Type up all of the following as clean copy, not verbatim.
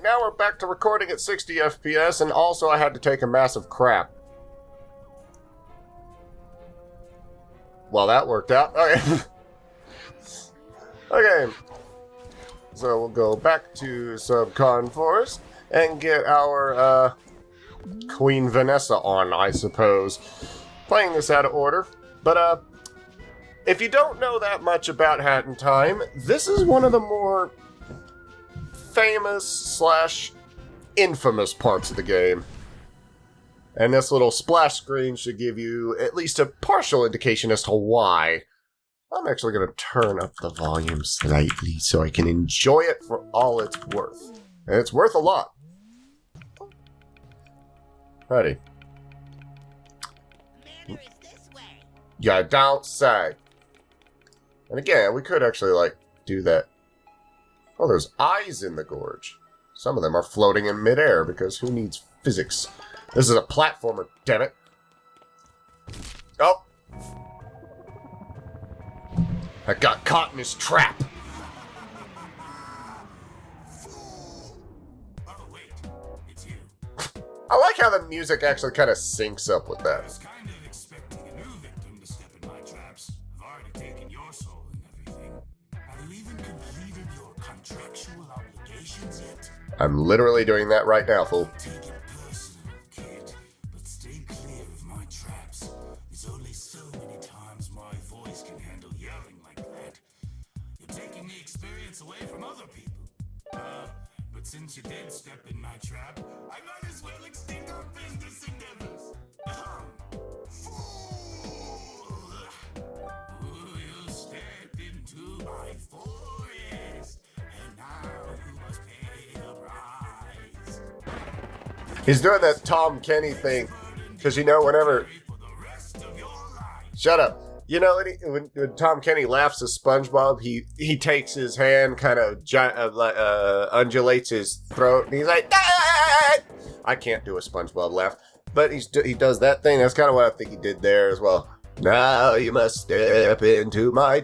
Alright, now we're back to recording at 60 FPS, and also I had to take a massive crap. Well, that worked out. Okay. Okay. So we'll go back to Subcon Forest and get our, Queen Vanessa on, I suppose. Playing this out of order. But, if you don't know that much about Hat in Time, this is one of the more famous / infamous parts of the game. And this little splash screen should give you at least a partial indication as to why. I'm actually going to turn up the volume slightly so I can enjoy it for all it's worth. And it's worth a lot. Ready. Manor is this way. You don't say. And again, we could actually, like, do that. Oh, there's eyes in the gorge. Some of them are floating in midair, because who needs physics? This is a platformer, dammit. Oh! I got caught in his trap. Oh, wait. It's you. I like how the music actually kind of syncs up with I that. was kind of expecting a new victim to step in my traps. I've already taken your soul and everything. Have you even completed your contractual obligations yet? I'm literally doing that right now, fool. Take it personal, kid, but stay clear of my traps. There's only so many times my voice can handle yelling like that. You're taking the experience away from other people. But since you did step in my trap, I might as well extend our business endeavors. Fool! You stepped into my forest, and now you must pay the price. He's doing that Tom Kenny thing. Because, you know, whenever... For the rest of your life. Shut up. You know, when Tom Kenny laughs at SpongeBob, he takes his hand, kind of undulates his throat, and he's like, "Ah!" I can't do a SpongeBob laugh, but he does that thing. That's kind of what I think he did there as well. Now you must step into my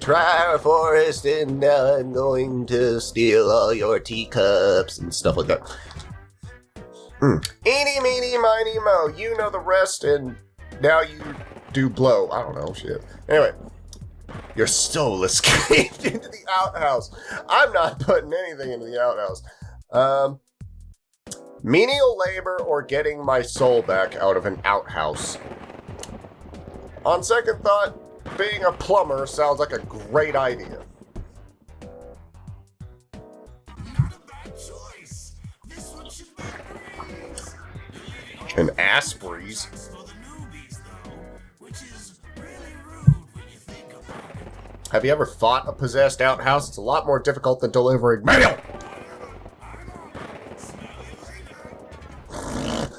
forest, and now I'm going to steal all your teacups and stuff like that. Eeny, meeny, miny, mo. You know the rest, and now you do blow. I don't know, shit. Anyway, your soul escaped into the outhouse. I'm not putting anything into the outhouse. Menial labor or getting my soul back out of an outhouse. On second thought, being a plumber sounds like a great idea. Not a bad choice. This one should be a breeze. An ass breeze. For the newbies, though, which is really rude when you think about it. Have you ever fought a possessed outhouse? It's a lot more difficult than delivering mail. Smell you later.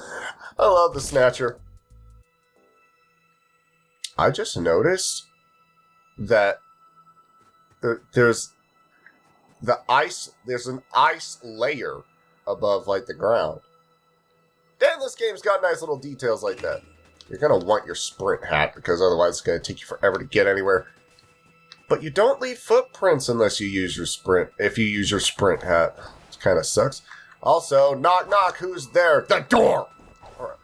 I love the Snatcher. I just noticed that there's an ice layer above, like, the ground. Damn, this game's got nice little details like that. You're gonna want your sprint hat, because otherwise it's gonna take you forever to get anywhere. But you don't leave footprints unless you use your sprint, if you use your sprint hat. It kinda sucks. Also, knock knock, who's there? The door! Alright.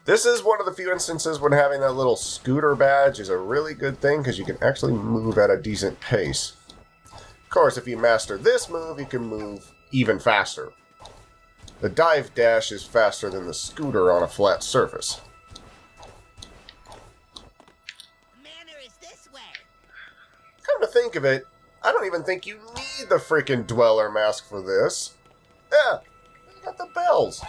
This is one of the few instances when having that little scooter badge is a really good thing, because you can actually move at a decent pace. Of course, if you master this move, you can move even faster. The dive dash is faster than the scooter on a flat surface. Manor is this way. Come to think of it, I don't even think you need the freaking Dweller mask for this. Yeah, you got the bells.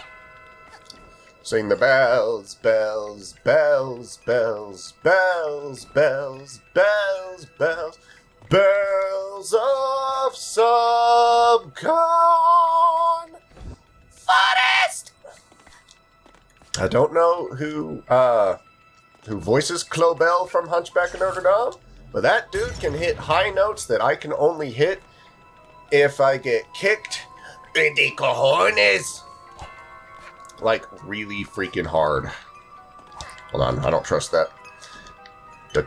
Sing the bells, bells, bells, bells, bells, bells, bells, bells, bells of Subcon Forest. I don't know who voices Clobell from Hunchback of Notre Dame, but that dude can hit high notes that I can only hit if I get kicked in the cojones. Like, really freaking hard. Hold on, I don't trust that. I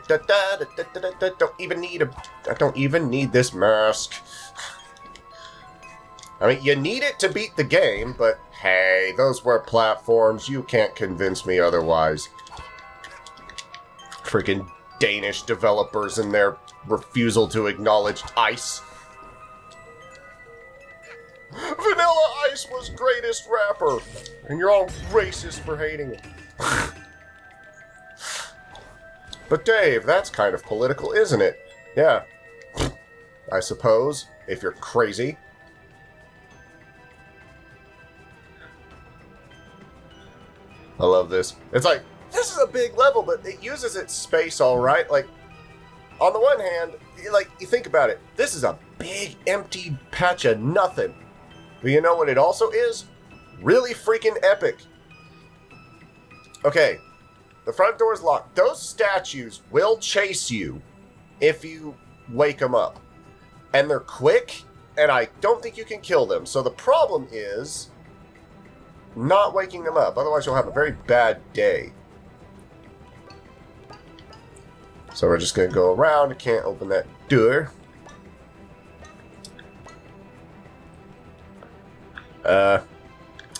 don't even need this mask. I mean, you need it to beat the game, but hey, those were platforms. You can't convince me otherwise. Freaking Danish developers and their refusal to acknowledge ice. Vanilla Ice was greatest rapper, and you're all racist for hating it. But Dave, that's kind of political, isn't it? Yeah. I suppose, if you're crazy. I love this. It's like, this is a big level, but it uses its space all right. Like, on the one hand, you think about it. This is a big, empty patch of nothing. But you know what it also is? Really freaking epic. Okay, the front door is locked. Those statues will chase you if you wake them up. And they're quick, and I don't think you can kill them. So the problem is not waking them up. Otherwise, you'll have a very bad day. So we're just going to go around. Can't open that door.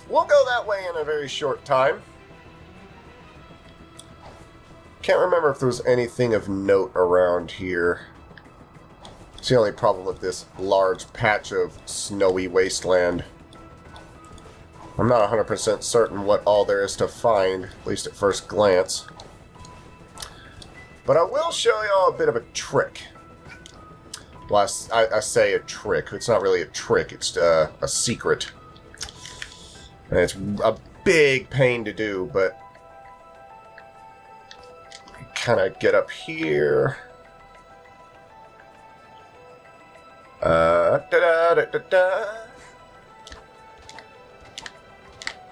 We'll go that way in a very short time. Can't remember if there was anything of note around here. It's the only problem with this large patch of snowy wasteland. I'm not 100% certain what all there is to find, at least at first glance. But I will show y'all a bit of a trick. Well, I say a trick. It's not really a trick. It's a secret. And it's a big pain to do, but... kind of get up here.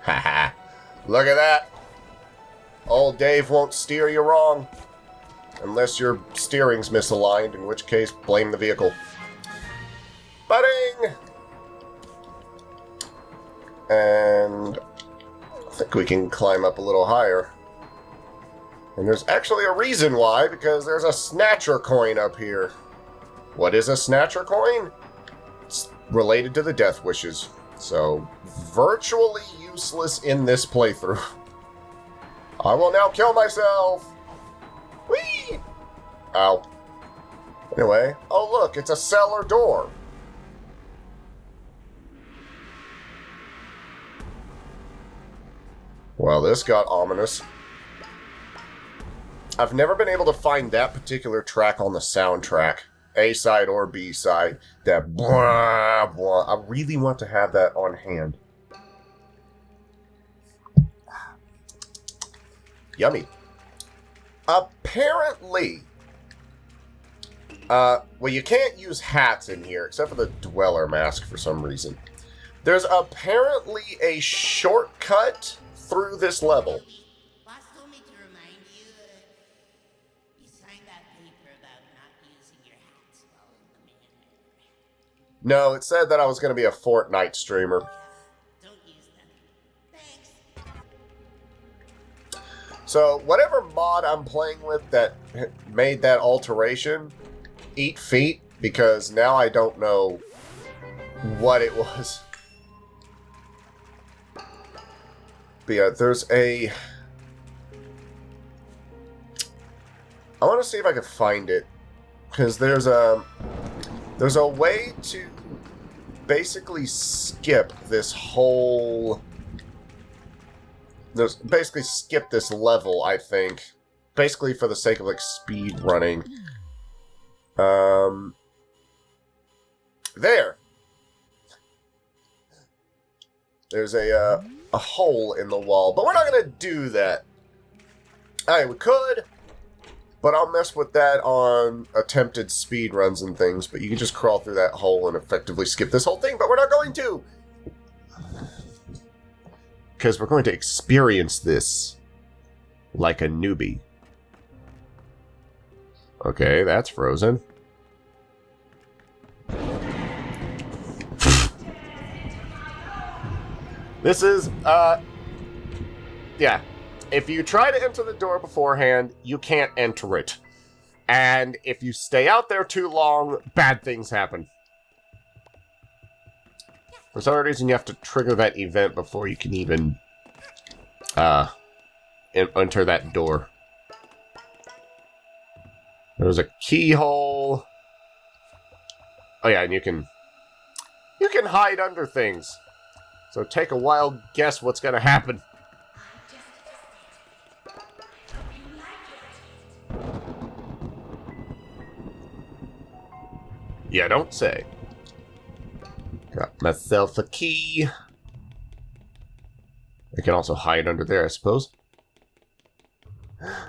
Haha. Look at that. Old Dave won't steer you wrong. Unless your steering's misaligned, in which case, blame the vehicle. Budding! And I think we can climb up a little higher. And there's actually a reason why, because there's a Snatcher coin up here. What is a Snatcher coin? It's related to the Death Wishes. So, virtually useless in this playthrough. I will now kill myself! Whee! Ow. Anyway, oh look, it's a cellar door. Well, this got ominous. I've never been able to find that particular track on the soundtrack. A side or B side. That blah, blah. I really want to have that on hand. Yummy. Apparently, well, you can't use hats in here, except for the Dweller mask for some reason. There's apparently a shortcut through this level. Boss told me to remind you, you signed that paper about not using your hats while in the manor. No, it said that I was going to be a Fortnite streamer. Don't use them. Thanks. So, whatever mod I'm playing with that made that alteration, eat feet, because now I don't know what it was. But yeah, there's a... I want to see if I can find it, because there's a way to basically skip this whole... There's basically skip this level, I think. Basically for the sake of, like, speed running. There! There's a hole in the wall, but we're not gonna do that. Alright, we could, but I'll mess with that on attempted speed runs and things, but you can just crawl through that hole and effectively skip this whole thing, but we're not going to! Because we're going to experience this like a newbie. Okay, that's frozen. This is, yeah. If you try to enter the door beforehand, you can't enter it. And if you stay out there too long, bad things happen. For some reason, you have to trigger that event before you can even enter that door. There's a keyhole. Oh yeah, and you can hide under things. So take a wild guess what's gonna happen. Yeah, don't say. Got myself a key. I can also hide under there, I suppose.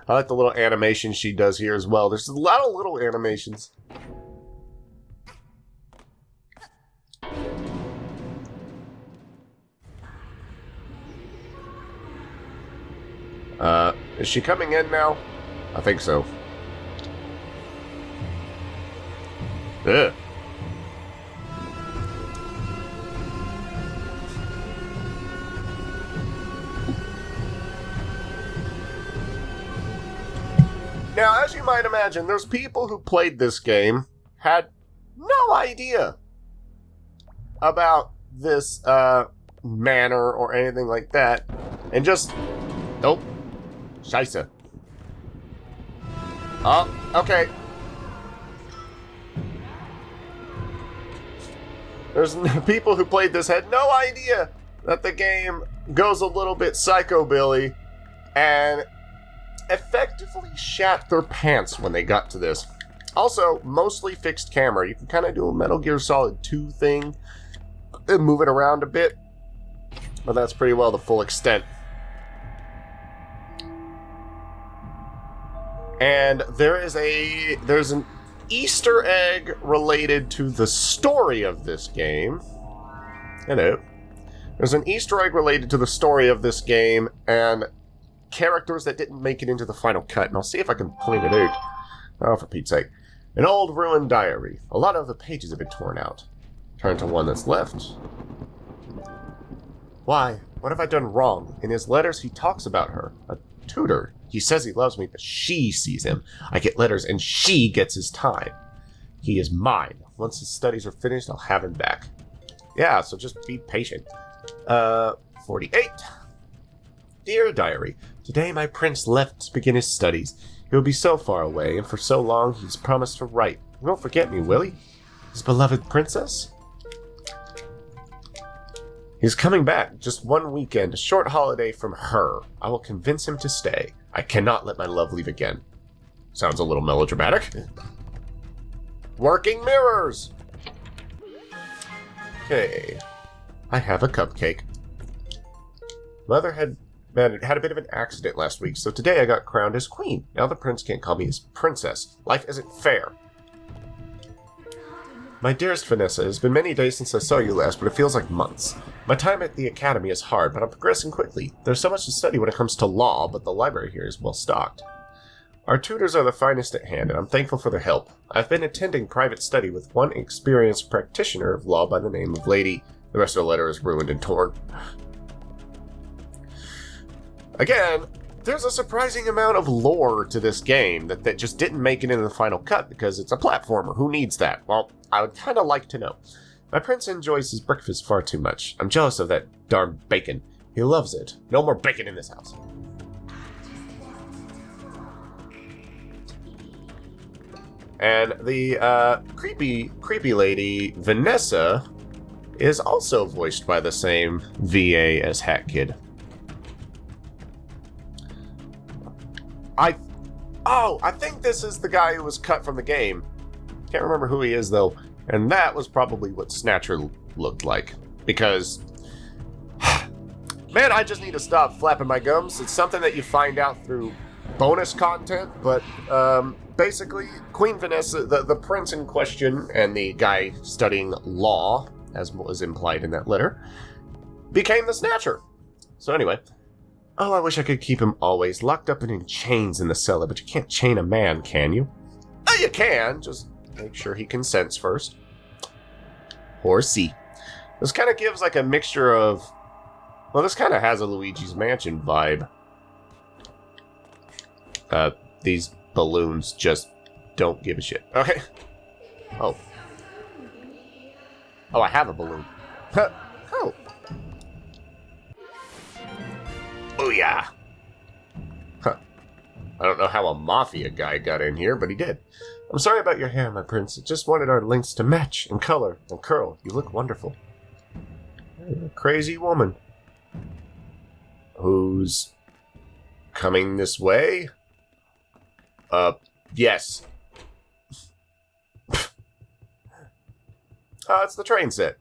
I like the little animation she does here as well. There's a lot of little animations. Is she coming in now? I think so. Ugh. Now, as you might imagine, there's people who played this game had no idea about this manor or anything like that, and just nope, scheisse. Oh, okay. There's people who played this had no idea that the game goes a little bit psychobilly, and effectively shat their pants when they got to this. Also, mostly fixed camera. You can kind of do a Metal Gear Solid 2 thing and move it around a bit, but that's pretty well the full extent. And there's an Easter egg related to the story of this game. Hello. There's an Easter egg related to the story of this game, and characters that didn't make it into the final cut, and I'll see if I can point it out. Oh, for Pete's sake. An old ruined diary. A lot of the pages have been torn out. Turn to one that's left. Why? What have I done wrong? In his letters, he talks about her. A tutor. He says he loves me, but she sees him. I get letters, and she gets his time. He is mine. Once his studies are finished, I'll have him back. Yeah, so just be patient. 48. Dear Diary, today my prince left to begin his studies. He will be so far away, and for so long he's promised to write. He won't forget me, will he? His beloved princess? He's coming back, just one weekend, a short holiday from her. I will convince him to stay. I cannot let my love leave again. Sounds a little melodramatic. Working mirrors! Okay. I have a cupcake. Mother had a bit of an accident last week, so today I got crowned as queen. Now the prince can't call me his princess. Life isn't fair. My dearest Vanessa, it has been many days since I saw you last, but it feels like months. My time at the academy is hard, but I'm progressing quickly. There's so much to study when it comes to law, but the library here is well stocked. Our tutors are the finest at hand, and I'm thankful for their help. I've been attending private study with one experienced practitioner of law by the name of Lady. The rest of the letter is ruined and torn. Again, there's a surprising amount of lore to this game that just didn't make it into the final cut because it's a platformer. Who needs that? Well, I would kind of like to know. My prince enjoys his breakfast far too much. I'm jealous of that darn bacon. He loves it. No more bacon in this house. And the creepy lady, Vanessa, is also voiced by the same VA as Hat Kid. I think this is the guy who was cut from the game. Can't remember who he is, though. And that was probably what Snatcher looked like. Because, man, I just need to stop flapping my gums. It's something that you find out through bonus content. But basically, Queen Vanessa, the prince in question, and the guy studying law, as was implied in that letter, became the Snatcher. So anyway... Oh, I wish I could keep him always locked up and in chains in the cellar, but you can't chain a man, can you? Oh, you can. Just make sure he consents first. Horsey. This kind of gives like a mixture of... Well, this kind of has a Luigi's Mansion vibe. These balloons just don't give a shit. Okay. Oh. Oh, I have a balloon. Oh. Booyah. Huh. I don't know how a mafia guy got in here, but he did. I'm sorry about your hair, my prince. I just wanted our links to match and color and curl. You look wonderful. You're a crazy woman. Who's coming this way? Yes. It's the train set.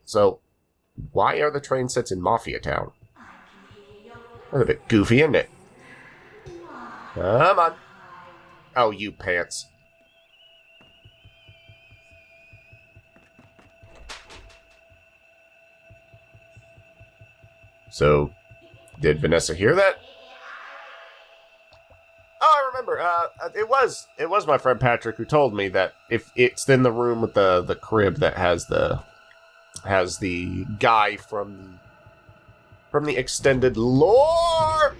So, why are the train sets in Mafia Town? That's a bit goofy, isn't it? Come on. Oh, you pants. So, did Vanessa hear that? Oh, I remember. It was my friend Patrick who told me that if it's in the room with the crib that has the guy from the extended lore.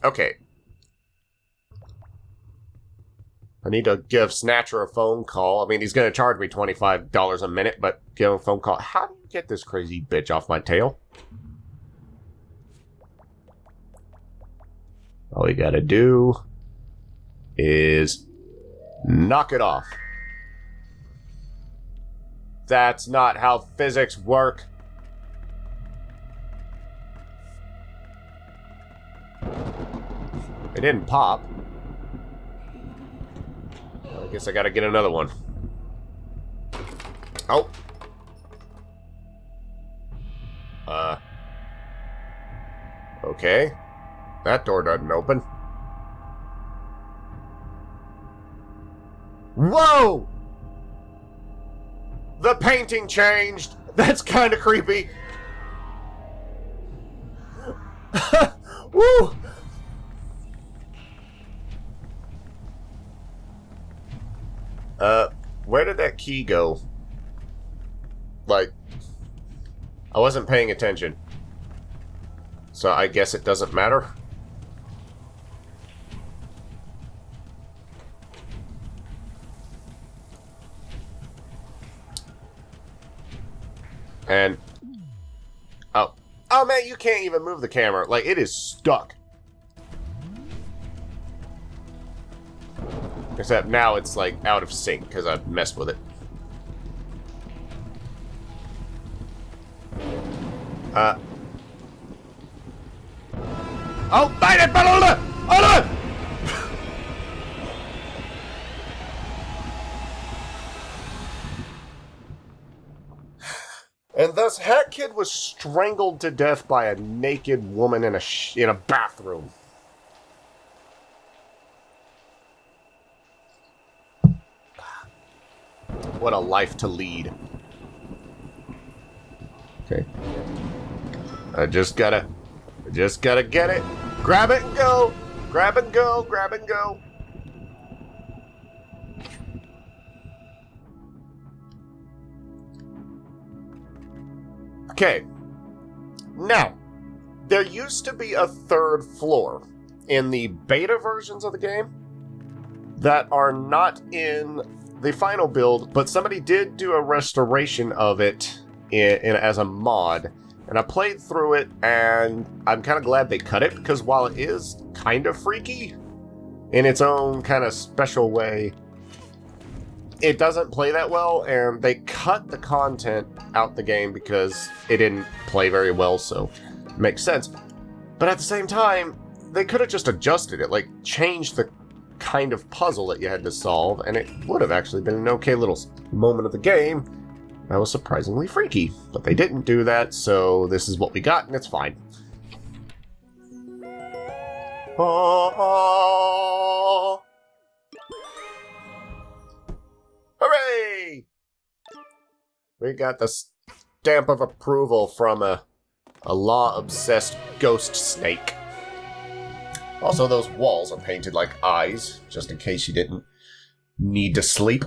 Okay. I need to give Snatcher a phone call. I mean, he's going to charge me $25 a minute, but give him a phone call. How do you get this crazy bitch off my tail? All you gotta do is knock it off. That's not how physics work. It didn't pop. Well, I guess I gotta get another one. Oh. Okay. That door doesn't open. Whoa! The painting changed. That's kind of creepy. Woo! Where did that key go? Like, I wasn't paying attention. So I guess it doesn't matter. And oh man, you can't even move the camera. Like, it is stuck. Except now it's like out of sync because I've messed with it. Oh, bite it, Balula! Hold on! And thus, Hat Kid was strangled to death by a naked woman in a bathroom. What a life to lead. Okay. I just gotta get it. Grab it and go. Grab and go. Grab and go. Okay. Now, there used to be a third floor in the beta versions of the game that are not in the final build, but somebody did do a restoration of it as a mod. And I played through it, and I'm kind of glad they cut it, because while it is kind of freaky in its own kind of special way, it doesn't play that well, and they cut the content out the game because it didn't play very well, so it makes sense. But at the same time, they could have just adjusted it, like changed the kind of puzzle that you had to solve, and it would have actually been an okay little moment of the game that was surprisingly freaky. But they didn't do that, so this is what we got, and it's fine. Oh. Hooray! We got the stamp of approval from a law-obsessed ghost snake. Also, those walls are painted like eyes, just in case you didn't need to sleep.